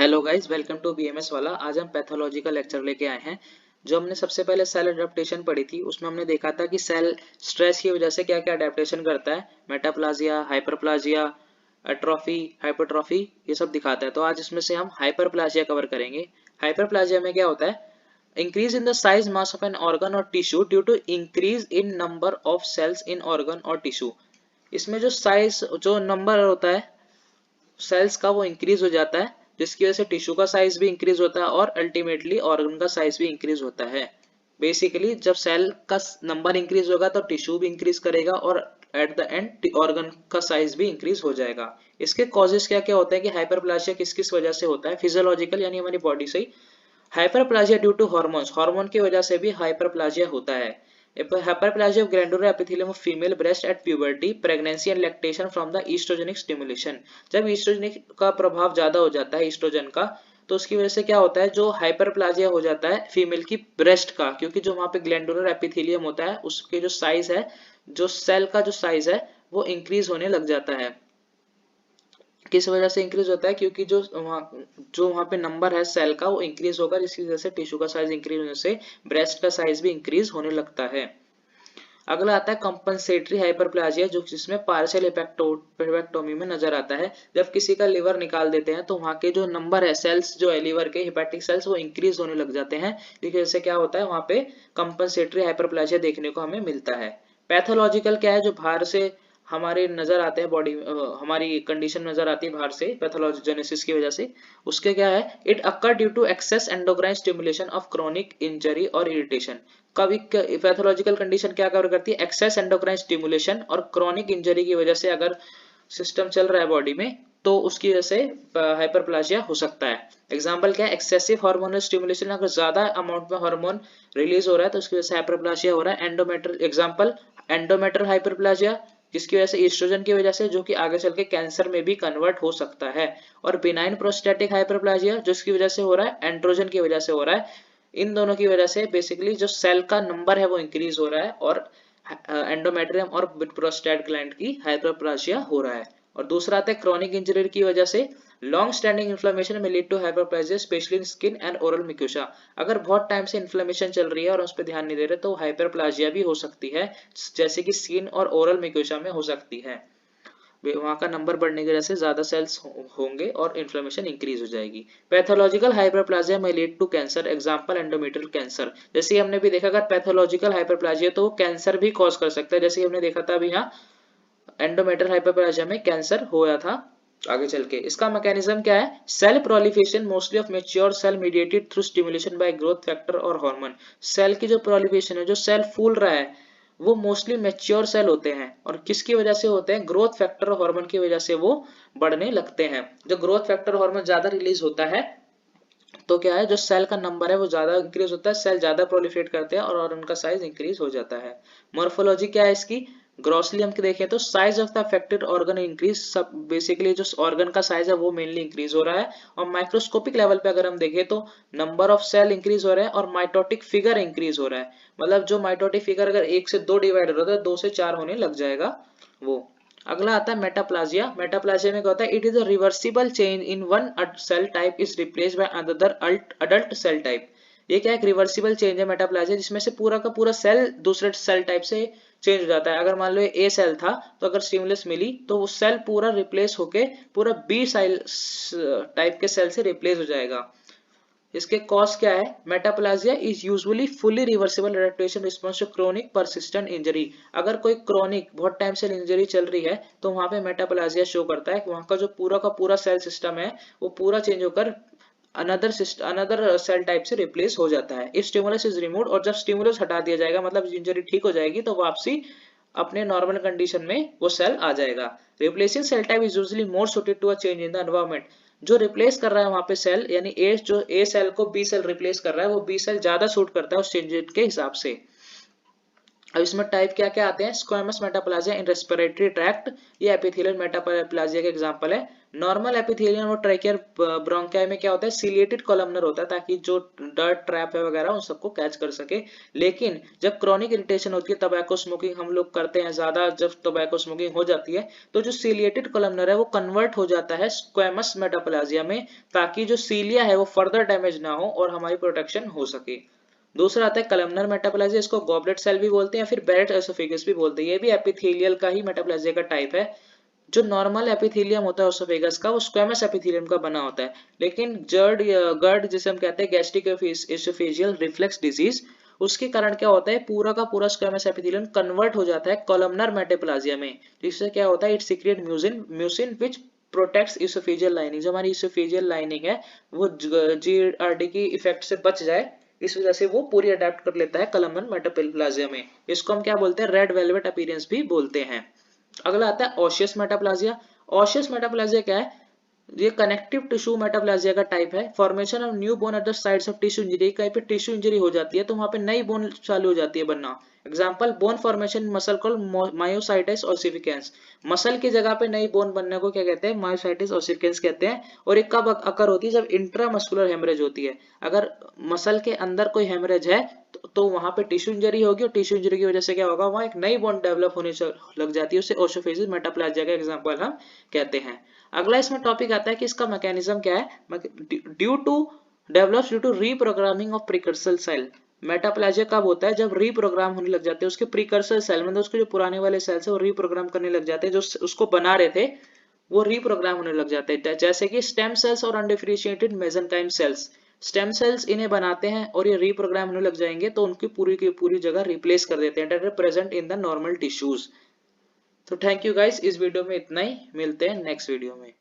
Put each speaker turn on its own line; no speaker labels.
Hello guys, welcome to BMS वाला। आज हम पैथोलॉजिकल लेक्चर लेके आए हैं। जो हमने सबसे पहले सेल अडेप्टेशन पढ़ी थी उसमें हमने देखा था कि सेल स्ट्रेस की वजह से क्या क्या अडेप्टेशन करता है। मेटाप्लाजिया, हाइपरप्लाजिया, एट्रोफी, हाइपरट्रॉफी, ये सब दिखाता है। तो आज इसमें से हम हाइपरप्लाजिया कवर करेंगे। हाइपरप्लाजिया में क्या होता है? Increase in the size mass of an organ और tissue due to increase in number of cells in organ और टिश्यू। इसमें जो साइज, जो नंबर होता है सेल्स का, वो इंक्रीज हो जाता है, जिसकी वजह से टिश्यू का साइज भी इंक्रीज होता है और अल्टीमेटली ऑर्गन का साइज भी इंक्रीज होता है। बेसिकली जब सेल का नंबर इंक्रीज होगा तो टिश्यू भी इंक्रीज करेगा और एट द एंड ऑर्गन का साइज भी इंक्रीज हो जाएगा। इसके कॉजेस क्या क्या होते हैं कि हाइपरप्लासिया किस किस वजह से होता है? फिजियोलॉजिकल यानी हमारी बॉडी से ही। Hyperplasia due to hormones, hormone की वजह से भी हाइपरप्लाजिया होता है। Hyperplasia of glandular epithelium of female breast at puberty, pregnancy and lactation from the estrogenic stimulation। जब ईस्ट्रोजेनिक का प्रभाव ज्यादा हो जाता है, ईस्ट्रोजन का, तो उसकी वजह से क्या होता है, जो हाइपरप्लाजिया हो जाता है फीमेल की ब्रेस्ट का, क्योंकि जो वहां पे ग्लैंडुलर एपिथेलियम होता है उसके जो साइज है, जो सेल का जो साइज है वो इंक्रीज होने लग जाता है। किस वजह से इंक्रीज होता है? क्योंकि जो वहां पे नंबर है सेल का वो इंक्रीज होगा, जिसकी वजह से टिश्यू का साइज इंक्रीज होने से ब्रेस्ट का साइज भी इंक्रीज होने लगता है। अगला आता है कंपनसेटरी हाइपरप्लाजिया, जो जिसमें पार्शियल हेपेक्टोमी में नजर आता है। जब किसी का लिवर निकाल देते हैं तो वहां के जो नंबर है सेल्स, जो है लिवर के हेपेटिक सेल्स, वो इंक्रीज होने लग जाते हैं। जिसकी वजह से क्या होता है, वहां पे कंपनसेटरी हाइपरप्लाजिया देखने को हमें मिलता है। पैथोलॉजिकल क्या है? जो बाहर से हमारे नजर आते हैं, बॉडी हमारी कंडीशन नजर आती है बाहर से पैथोलॉजिनेसिस की वजह से। उसके क्या है? It occur due to excess endocrine stimulation of chronic injury और इरिटेशन। कभी पैथोलॉजिकल कंडीशन क्या कवर करती है? एक्सेस एंडोक्राइन स्टिमुलेशन और क्रोनिक इंजरी की वजह से अगर सिस्टम चल रहा है बॉडी में तो उसकी वजह से हाइपरप्लाजिया हो सकता है। एग्जांपल क्या है? एक्सेसिव हार्मोनल स्टिमुलेशन, अगर ज्यादा अमाउंट में हार्मोन रिलीज हो रहा है तो उसकी वजह से हाइपरप्लाजिया हो रहा है। एंडोमेट्रियल एग्जांपल, एंडोमेट्रियल हाइपरप्लाजिया, जिसकी वजह से ईस्ट्रोजन की वजह से, जो कि आगे चल के कैंसर में भी कन्वर्ट हो सकता है। और बिनाइन प्रोस्टेटिक हाइपरप्लाजिया, जिसकी वजह से हो रहा है एंड्रोजन की वजह से हो रहा है। इन दोनों की वजह से बेसिकली जो सेल का नंबर है वो इंक्रीज हो रहा है और एंडोमेट्रियम और प्रोस्टेट ग्लैंड की हाइपरप्लासिया हो रहा है। और दूसरा आता है क्रॉनिक इंजरी की वजह से लॉन्ग स्टैंडिंग इन्फ्लेमेशन में lead to hyperplasia, specially in skin and oral mucosa. अगर बहुत टाइम से इन्फ्लेमेशन चल रही है और उस पर ध्यान नहीं दे रहे तो हाइपरप्लासिया भी हो सकती है, जैसे कि स्किन और ओरल म्यूकोसा में हो सकती है। वहां का नंबर बढ़ने की वजह से ज्यादा सेल्स होंगे और इन्फ्लेमेशन इंक्रीज हो जाएगी। पैथोलॉजिकल हाइपरप्लाजिया में lead to cancer, example endometrial cancer. जैसे हमने भी देखा, अगर पैथोलॉजिकल हाइपरप्लाजिया तो वो कैंसर भी कॉज कर सकता है, जैसे हमने देखा था अभी यहाँ एंडोमेट्रियल हाइपरप्लाजिया में कैंसर होया था आगे चल के। इसका मैकेनिज्म क्या है? Cell proliferation mostly of mature cell mediated through stimulation by growth factor और हार्मोन। सेल की जो प्रोलिफरेशन है, जो सेल फूल रहा है, वो मोस्टली मैच्योर सेल होते हैं और किसकी वजह से होते हैं? ग्रोथ फैक्टर और हार्मोन की वजह से वो बढ़ने लगते हैं। जो ग्रोथ फैक्टर हार्मोन ज्यादा रिलीज होता है तो क्या है, जो सेल का नंबर है वो ज्यादा इंक्रीज होता है, सेल ज्यादा प्रोलिफरेट करते हैं और उनका साइज इंक्रीज हो जाता है। मॉर्फोलॉजी क्या है इसकी? ग्रॉसली हम देखें तो size of the affected organ increase, सब बेसिकली जो ऑर्गन का साइज है वो मेनली इंक्रीज हो रहा है। और माइक्रोस्कोपिक लेवल पे अगर हम देखें तो नंबर ऑफ सेल इंक्रीज हो रहे हैं और माइटोटिक फिगर इंक्रीज हो रहा है। मतलब जो माइटोटिक फिगर अगर 1 से 2 डिवाइड हो रहा है तो 2 से 4 होने लग जाएगा वो। अगला आता है मेटाप्लाजिया। मेटाप्लाजिया में क्या होता है? It is a reversible change in one cell type is replaced by another adult cell type. ये क्या है? एक रिवर्सिबल चेंज है मेटाप्लाजिया, जिसमें से पूरा का पूरा सेल दूसरे सेल टाइप से चेंज हो जाता है। अगर मान लो ए सेल था तो अगर स्टिमुलस मिली तो वो सेल पूरा रिप्लेस होके पूरा बी सेल टाइप के सेल से रिप्लेस हो जाएगा। इसके कॉज क्या है? Metaplasia is usually fully reversible adaptation response to chronic persistent injury. अगर कोई क्रोनिक बहुत टाइम से इंजरी चल रही है तो वहां पे मेटाप्लाजिया शो करता है कि वहां का जो पूरा का पूरा सेल सिस्टम है वो पूरा चेंज होकर अनदर सेल टाइप से रिप्लेस हो जाता है। इफ स्टिमुलस इज रिमूव्ड, और जब स्टिमुलस हटा दिया जाएगा मतलब इंजरी ठीक हो जाएगी तो वापसी अपने नॉर्मल कंडीशन में वो सेल आ जाएगा। Replacing cell type is usually more suited to a change in the environment. जो रिप्लेस कर रहा है वहां पे सेल, यानी ए जो ए सेल को बी सेल रिप्लेस कर रहा है, वो बी सेल ज्यादा सूट करता है उस चेंज के हिसाब से। अब इसमें टाइप क्या क्या आते हैं? स्क्वेमस मेटाप्लाजिया इन रेस्पिरेटरी ट्रैक्ट, ये एपिथेलियल मेटाप्लाजिया का एग्जांपल है। नॉर्मल एपिथेलियम और ट्रैकियर ब्रोंकाई में क्या होता है, सिलिएटेड कॉलमनर होता है ताकि जो डर्ट ट्रैप है वगैरह उन सबको कैच कर सके। लेकिन जब क्रॉनिक इरिटेशन होती है, टबैको स्मोकिंग हम लोग करते हैं ज्यादा, जब टबैको स्मोकिंग हो जाती है तो जो सिलिएटेड कॉलमनर है वो कन्वर्ट हो जाता है स्क्वेमस मेटाप्लाजिया में, ताकि जो सीलिया है वो फर्दर डैमेज ना हो और हमारी प्रोटेक्शन हो सके। दूसरा आता है कलमनर मेटाप्लाजिया, इसको गॉबलेट सेल भी बोलते हैं या फिर बैरेट एसोफेगस भी बोलते हैं। ये भी एपिथेलियल का ही मेटाप्लाजिया का टाइप है। जो नॉर्मल एपिथेलियम होता है ओसोफेगस का वो स्क्वेमस एपिथेलियम का बना होता है, लेकिन जर्ड गर्ड जिसे हम कहते हैं गैस्ट्रिक एसोफेजियल रिफ्लेक्स डिजीज, उसके कारण क्या होता है पूरा का पूरा स्क्वेमस एपिथेलियम कन्वर्ट हो जाता है कॉलमनर मेटाप्लाजिया में, जिससे क्या होता है it secret mucin which protects oesophageal lining. जो हमारी इसोफेजियल लाइनिंग है वो जीआरडी की इफेक्ट से बच जाए, इस वजह से वो पूरी अडेप्ट कर लेता है कॉलमनर मेटाप्लाजिया में। इसको हम क्या बोलते हैं, रेड वेलवेट अपीयरेंस भी बोलते हैं। अगला आता है ऑशियस मेटाप्लाजिया। ऑशियस मेटाप्लाजिया क्या है, ये कनेक्टिव टिश्यू मेटाप्लाजिया का टाइप है। Formation of new bone at the sides of tissue injury, कहीं पे टिश्यू इंजरी हो जाती है तो वहां पे नई बोन चालू हो जाती है बनना। Example bone formation muscle called myositis ossificans. Muscle की जगह पे नई बोन बनने को क्या कहते हैं, मायोसाइटिस ओसिफिकेंस कहते हैं। और एक कब अकर होती है, जब इंट्रामस्कुलर हेमरेज होती है। अगर मसल के अंदर कोई हेमरेज है तो वहां पे टिश्यू इंजरी होगी और टिश्यू इंजरी की वजह से क्या होगा, वहां एक नई बोन डेवलप होने लग जाती है, उसे ओशोफेजिस मेटाप्लाजिया का एग्जांपल हम कहते हैं। अगला इसमें टॉपिक आता है कि इसका मैकेनिज्म क्या है। Due to reprogramming of precursor cell. Metaplasia कब होता है, जब रीप्रोग्राम होने लग जाते हैं उसके प्रिकर्सर सेल, मतलब उसके जो पुराने वाले सेल्स है वो रीप्रोग्राम करने लग जाते हैं, जो उसको बना रहे थे वो रीप्रोग्राम होने लग जाते हैं। जैसे कि स्टेम सेल्स और undifferentiated mesenchyme cells. Stem cells इन्हें बनाते हैं और ये रीप्रोग्राम होने लग जाएंगे तो उनकी पूरी की पूरी जगह रिप्लेस कर देते हैं, that are present in the normal tissues. तो थैंक यू गाइस, इस वीडियो में इतना ही, मिलते हैं नेक्स्ट वीडियो में।